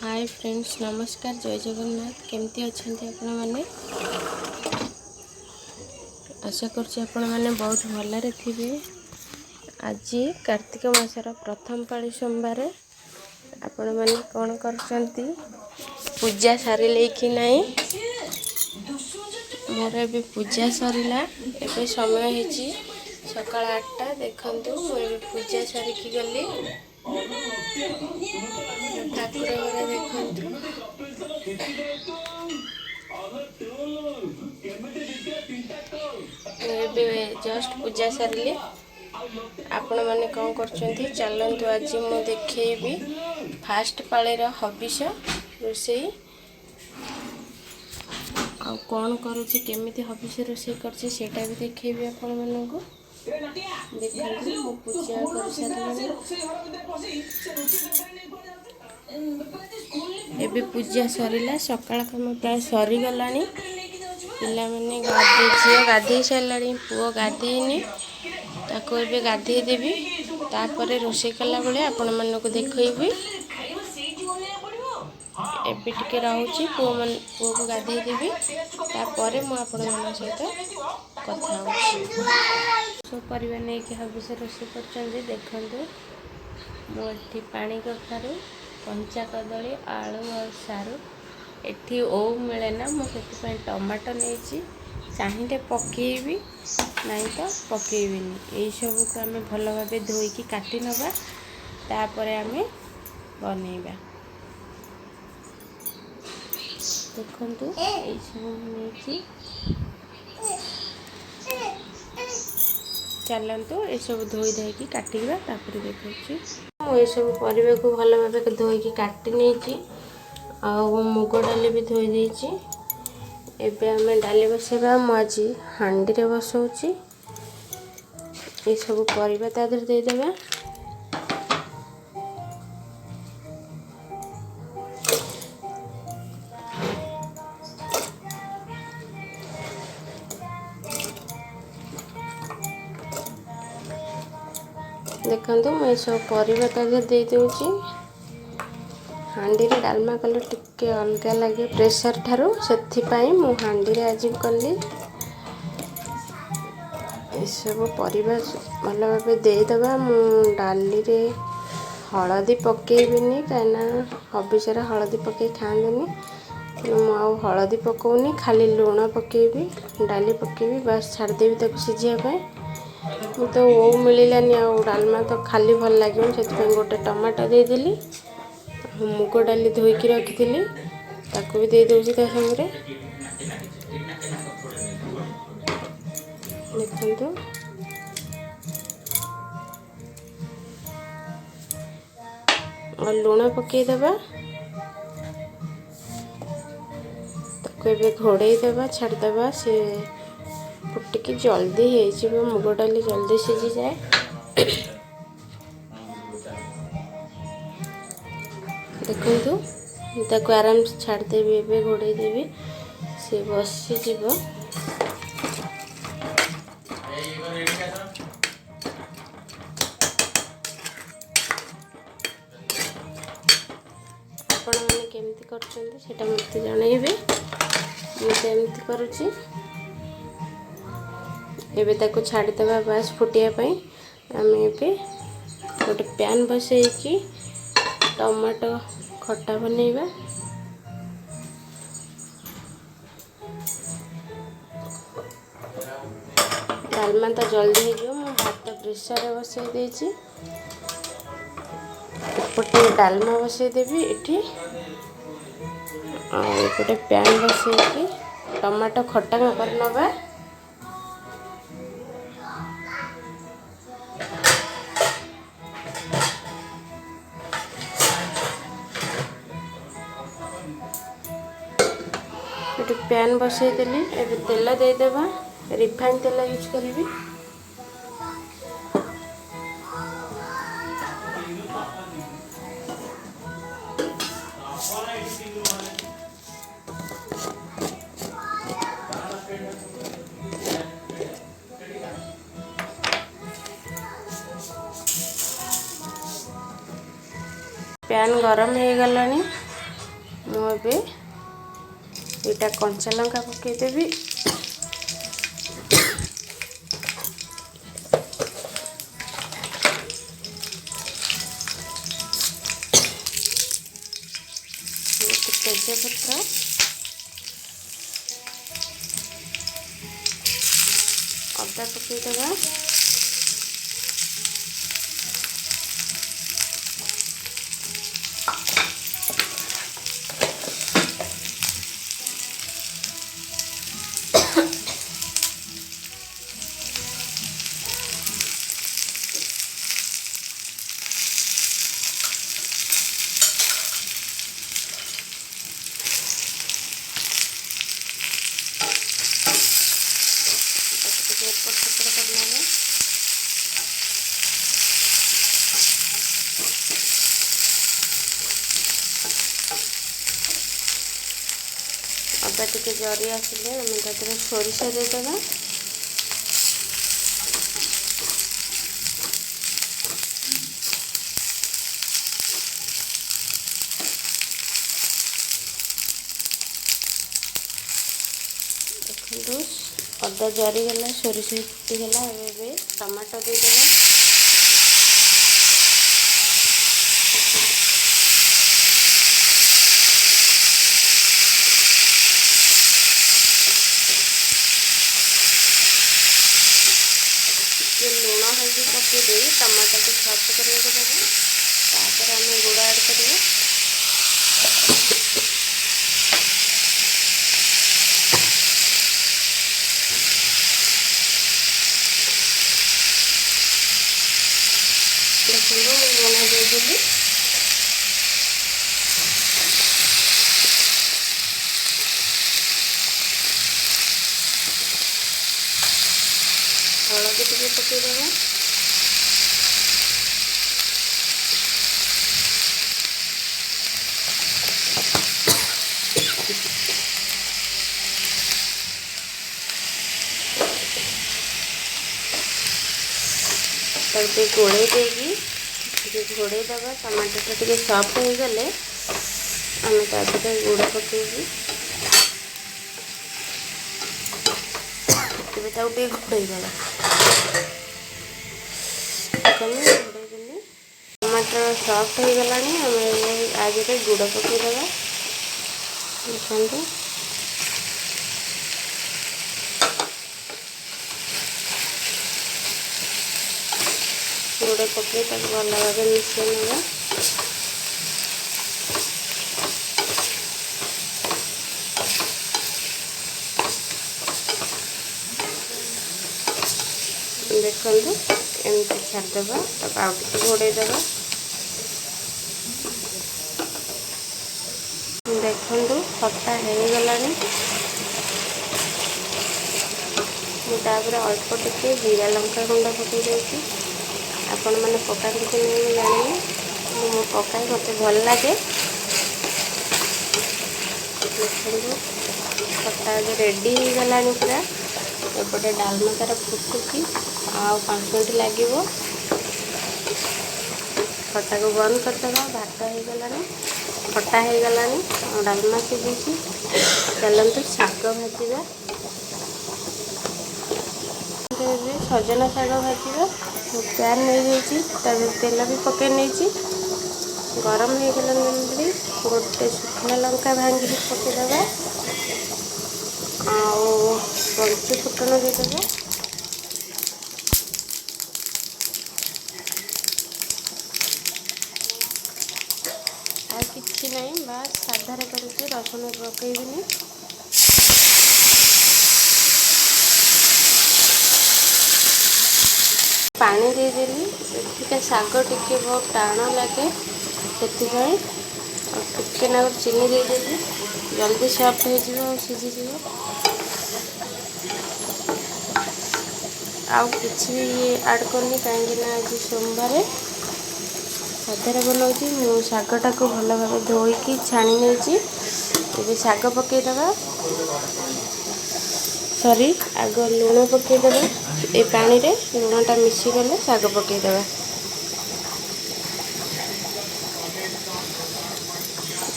Hi friends, नमस्कार, जय जगन्नाथ। केमती अच्छा आपण मैंने आशा कर बहुत भलरे थे। आज कार्तिक मासर प्रथम पाली सोमवार आपण मैंने कौन कर पूजा सारे कि नहीं। मोर ए पूजा सरला ए समय है सकाल 8टा। देखु मुझे पूजा सारिकी गली ठाकुर घरे। देखु जस्ट पूजा सारे आपण मैंने कौन कर चलतु। आज मु देखी फास्ट पाळीर हबिष रोषे आ कौन करुँची केमिति हबिष रोषे करटा भी देखेबी आपण मानू। देखते मु पूजा कर सारे एबे पूजा सरला। सकाळ काम प्राय सरीगला। पिला मैंने झील गाधे सारा, पुओ गाधेनी ताको एबे गाधे देवी। तापर रोषे कला बेले आपण मानक देखैबी। एबे टिके रहूची पुओ को गाधे देवी। तापर मु आपण मान सहित कथा होची। सब परिवार नहीं कि हबिष रोषे कर देखु। मुझे पानी कखारू, कंचा कदली, आलू और सारू एठी ओ मिले ना। मुझे टमाटो नहीं चाहिए पकेबी नहीं तो पकेबिनी। यही सब को आम भल भाव धोईकी काटी नवा। तापर आम बनइबा। देखु यही सब नहीं चलतु ये सब धोई धोईकी काटिबा। तापर देखुची ये सब परिवा को भल भाव धोईकी काटी नहीं। मुग डाली भी धोई देछि। एबे आमे डाली बसेबा। मुझे हांडी रे बसौची। ये सब परिवा ता देर दे देबा। देखंतु मैं सब परिवा ता देर दे देउची। हांडी रे डालमा कले टिके अलगा लगे प्रेशर ठारू, से मु हांडी रे आज कली। ये सब परिवा भल भाव देदेबा। मु डाली रे हलदी पकेबिनी कहीं हबिष हलदी पके खाँदेनी। मु हलदी पकौनी, खाली लुण पकेबी, डाली पकेबी, बस छाड़देवी ताको सिझापी। मु तो ओ मिलानी डालमा तो खाली भल लगे से गोटे टमाटो देदेली। मुग डाली धोईकी रखी ताको भी दे दूसरी सामने। देखु और लुण पकईदेबा। ताको एबे घोड़े देबा, छाड़देबा। से फुटिकी जल्दी हो मुग डाली जल्दी सीझी जाए। देखु ताको आराम से छाड़देवी। एबे घोड़े देवी से बसीज। आपण मैंने केमती करछंती मत जनइबे। मुझे एमती करुची। एबे ताको छाड़देबा बस फुटिया पाई। आम ए गोटे पैन बसैकी टमाटो खट्टा बनइबा। डालमा तो जल्दी हो। भात प्रेसर बसई देछि। एपटे डालमा बसई देवी। एठी गोटे पैन बसैकी टमाटो खट्टा कर नवा। पैन बसई देली। एबे तेल दे देबा। रिफाइन तेल यूज करी। पैन गरम हो गलानी। मुझे एटा कंचा लंका पकईदेवी। तेजपत्र, अदा पकईदेवा, एपट सेपट करना। अदा टिके जरी आसिले आम तादेह सोरिष देदेबा। देखो अदा जरीगला सोरिष फुटीगला। एबे टमाटो देदेबा। लुण हल्दी पकईदे टमाटो को सॉफ्ट करने को देगा। तापर आम गुड़ ऐड करेंगे। देखो लुण देदेली। हलदी टिके पकईदेवा। तब घोड़े देगी घोड़े दबा। टमाटो टे सॉफ्ट हो गले आम तादेह गुड़ पकईबी। घोड़े दबा। घोड़ेदेली टमाटर सॉफ्ट हो गला। आम आज गुड़ पकईदेवा। देखो गुड़ पकई भल भाव मिसई ना। देखो एमती छाड़देवा। तब आउ टे घोड़ेदेवा। देखो खटा हो गला। मुझे अल्प टिके जीरा लंका गुंड पकई देती। आपण मैंने पकाते कि नहीं जानी मु पकाए मत भल लगे। देखो खटा रेडी हो गला पूरा। एपटे डालमा तार फुटुची आ 5 मिनट लगे। खटा को बंद करदेवा। भात हो गला खटा हो गला डालमा सीझी। चलते शाग भाजा। सजना शाग भाजा पैन नहीं तेल भी पकई नहीं गरम हो गला। गोटे शुखला लंका भांगी पकईदेवा। पंच फुटन देदेवा। आ कि नहीं बास साधार करके रसुन पकईबिनी। पानी देदेली। एथिका शाग टिके बहुत टाण लगे से टिके ना चीनी देदेली। जल्दी सॉफ्ट हो सीझी। आउ किसी भी ऐड करनी कहीं आज सोमवार साधार बनाऊँगी। मु शागटा को भल भाव धोईकी छाणी नहीं। शाग पकईदेवा। सॉरी आग लुण पकईदेवा। ए पानी रे लुणटा मिसी गले शाग पकईदेवा।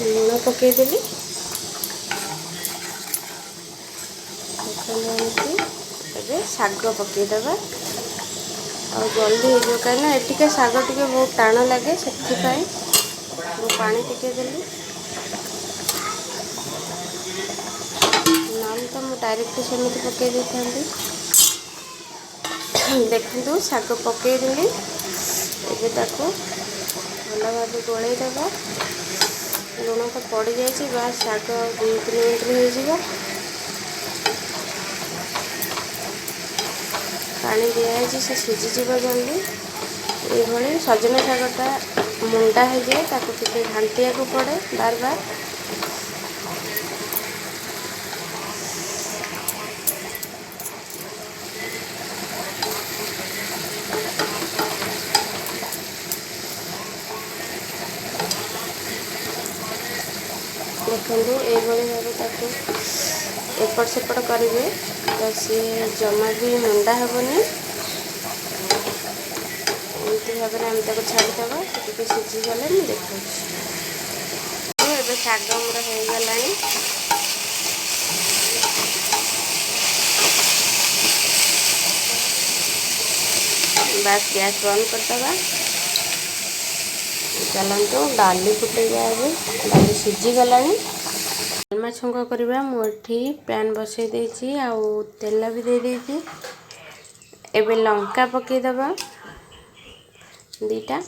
लुण पकेदेली एबे शाग पकेदेबा और जल्दी हो कहीं एटिके शाग टिके बहुत टाण लगे से पानी टिके देली नाम तो मुझे डायरेक्ट सेमती पकई दे था देखो शाग पकईदेली एबे ताको भल भाव गोलैदेबा लुण तो पड़ जाए बास शाग 2-3 मिनट हो पानी दिखाई से सीझीज जल्दी ये सजना शागटा मुंडा हो जाए ताको टिके घांटिया को पड़े बार बार देखो ये भाव एपट सेपट करेंगे तो सी जमा भी मुंडा हेनी एमती भाव में आम ताको छाड़ीदे टे सीझीगले मुझे देखा एवं शाग मोर हो गला बस गैस बंद करदे चलतु डाली फुटे जाए डाली सीझीगला डालमा छुंक करवा मुझे पैन बसई देती आउ तेल भी दे देती एबे लंका पकईदबा 2टा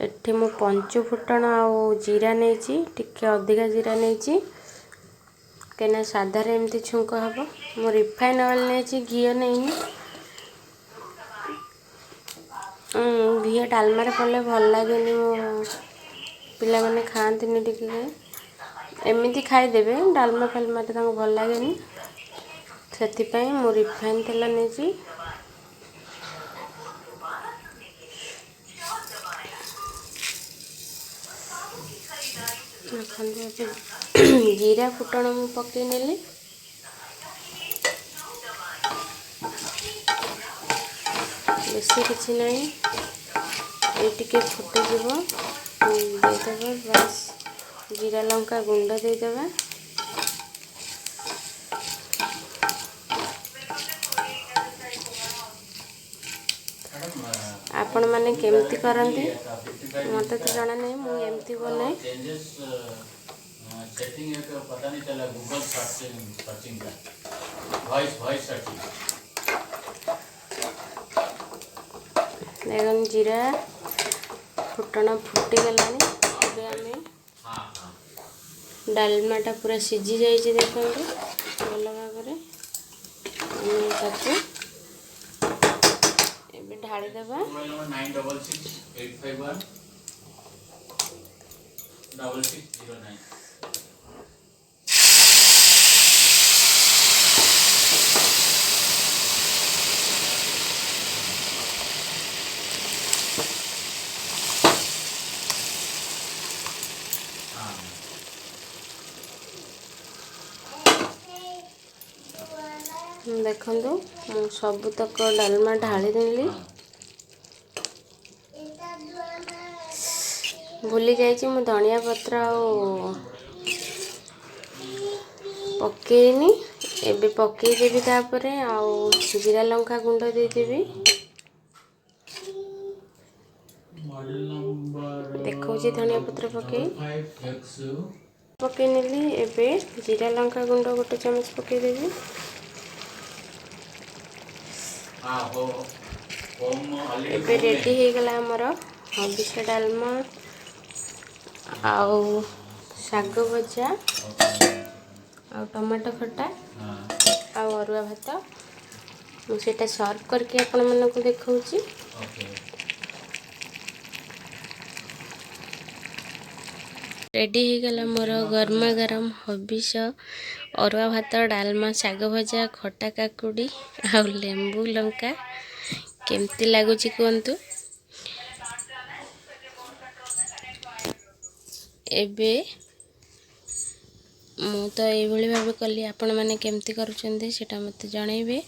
एठी मु 5 फुटण आउ जीरा नहीं टिके अधिका जीरा नहीं कहीं साधारे एमती छुंक हम मु रिफाइन ऑयल नहीं घी नहीं घी डालमार पड़े भल लगे मो पिला माने खाती टिके एमती खाईदेवे डालमा फालमा भल लगे से मु रिफाइन तेल नहीं जीरा फुटण मु पकई नेली बेसी किसी नहीं ये टिके फुटीज देदेबा बस जीरा लंका गुंड देदेबा आपण माने केमती करंती मते तो जाना नहीं मु एमती बनाए सेटिंग है तो पता नहीं चला गूगल सर्चिंग का वॉइस सर्चिंग देखो जीरा फुटण फुटीगलानी डालमाटा पूरा सीझी जाइए देखो भल भाव ढाड़ी देबा 9668516609 देखु सबुतक डालमा ढाली देली भूली जाइए मु धनिया पत्र पकेनी एबे पकईदेवी तापरे आउ जीरा लंका गुंड देदेवी देखो धनिया पत्र पकई नेली एबे जीरा लंका गुंड 1 चमच पकईदेवी एबे रेडी हो गला हमर हबिष्य डालमा आउ शाग भजा आउ टमाटो खट्टा आउ अरुआ भात मुझे सर्व करके आपण मानक देखौची रेडी हो गला मोर गरमा गरम हबिष्य अरुआ भात डालमा शाग भजा खट्टा काकुड़ी आउ लेंबू लंका केमती लगुच कहतु एबे मु तो ये भाव कली आपण मैंने केमती करुँचे सेटा मत जनइबे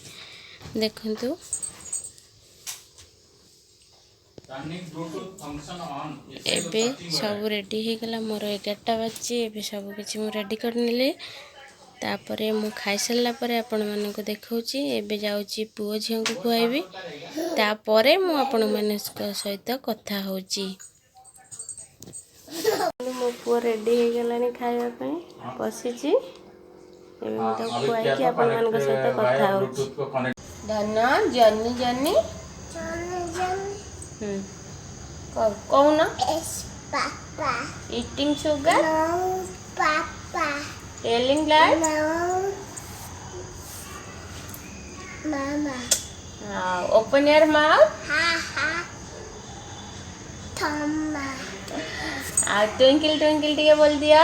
देखंतु Turning Bluetooth function on. ଏବେ ସବୁ ରେଡ଼ି ହେଇଗଲା ମୋର 11ଟା ବାଜିଛି। ଏବେ ସବୁ କିଛି ମୁଁ ରେଡ଼ି କରିନେଲି। ତାପରେ ମୁଁ ଖାଇସାରିଲା ପରେ ଆପଣମାନଙ୍କୁ ଦେଖାଉଛି। ଏବେ ଯାଉଛି ପୁଅ ଝିଅଙ୍କୁ ଖୁଆଇବି, ତାପରେ ମୁଁ ଆପଣମାନଙ୍କ ସହିତ କଥା ହେଉଛି। ମୋ ପୁଅ ରେଡ଼ି ହେଇଗଲାଣି ଖାଇବା ପାଇଁ, ବସିଛି। ଏବେ ମୁଁ ତାକୁ ଖୁଆଇକି ଆପଣମାନଙ୍କ ସହିତ କଥା ହେଉଛି। ଧନ ଜନି ଜନି କହୁନ eating sugar, telling lies, open your mouth, twinkle twinkle ଟିକେ बोल दिया।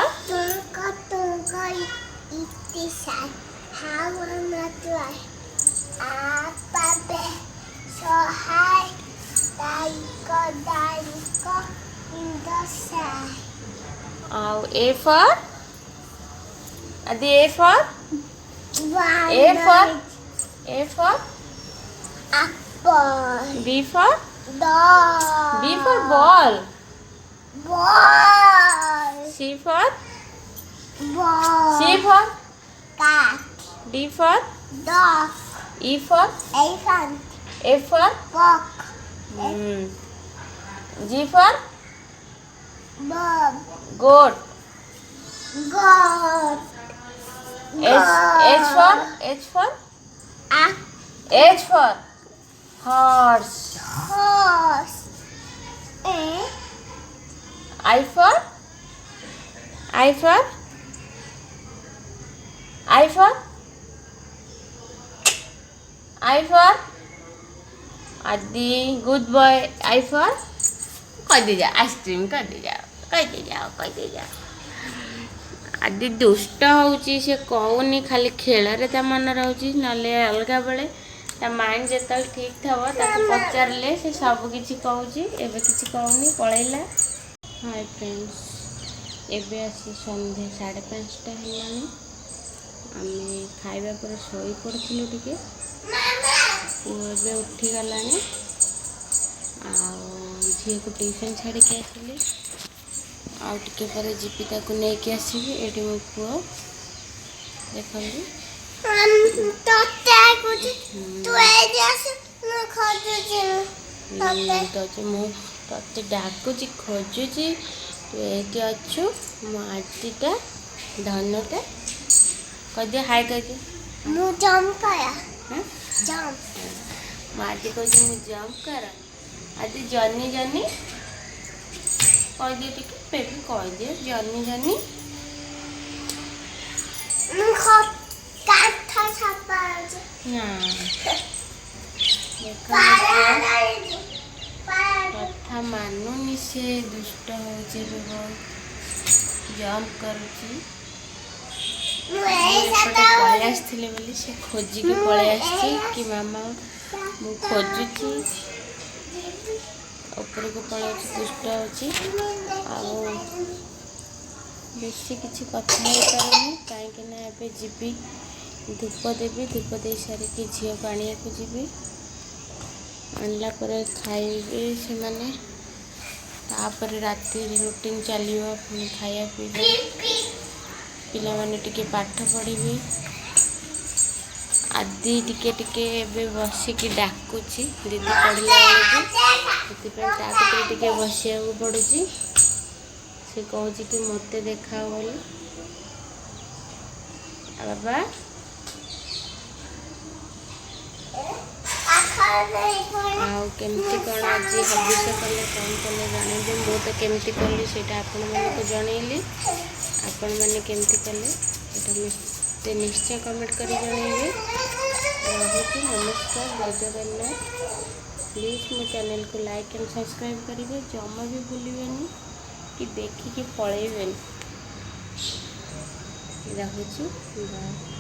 A for Adi, A for apple, B for dog, B for ball, C for cat, D for dog, E for elephant, F for fox, G for goat, H for horse, I for Adi, good boy. I for कह दे जा ice cream कह दे जाओ आदि दुष्ट होउची से कहूनी खाली खेल ता मन रोची नले अलगा बेले ता माइंड जेतल ठीक थव ताको पचारले से सब किछि कहूची एबे किछि कहूनी पळैला। हाय फ्रेंड्स, एबे आसी संध्या 5:30 हेलानी। आमे खाइबा पर सोई पड़थिलु टिके, एबे उठी गलानी। झील को ट्यूशन छाड़ी के आसिली, आउ टिके पर जीपी ताको नहीं के आसीबी। एटी मो पुओ देखंदी तते डाकुची खोजुची तू एक अच्छु मो आटीटा धनटा कह दे हाय कह दे मु जंप करा जंप माटी कह दे मु जंप करा आदि जनी जनी कह दे टिके बेबी कह दे जनी जनी कथा मानुनी से दुष्ट होचे जंप करुची पळै आसथिले बोली से खोजिकी पळै आसची कि मामा मु खोजुची ऊपर को पळाउची दुष्ट होची बेसी किसी कथा हो पारुनी कहीं ना एबे जीबी धूप देवी धूप दे सारिकी झील को आनिया को जीबी आनला पर खाइबे से माने तापर राति रूटीन चलियो पुणी खाया पीबा पिला माने टिके पाठ पढ़ी आदि टिके टिके एबे बसिकी डाकुची दीदी पढ़ला बेलू टिके बसिया को पड़ुची से कहूँ कि मत देखा बोली बाबा केमती कौन आज हबिष कले कौन कले जानते मु तो केमती कली से आपण मानक जनइली आपण मैंने केमती कले मत निश्चय कमेंट कर जनइबे। रहुची नमस्कार, जय जगन्नाथ। प्लीज मो चैनल को लाइक एंड सब्सक्राइब करेंगे, जमा भी भूलिएनि कि देखिए पलैबे। रहुची बाय।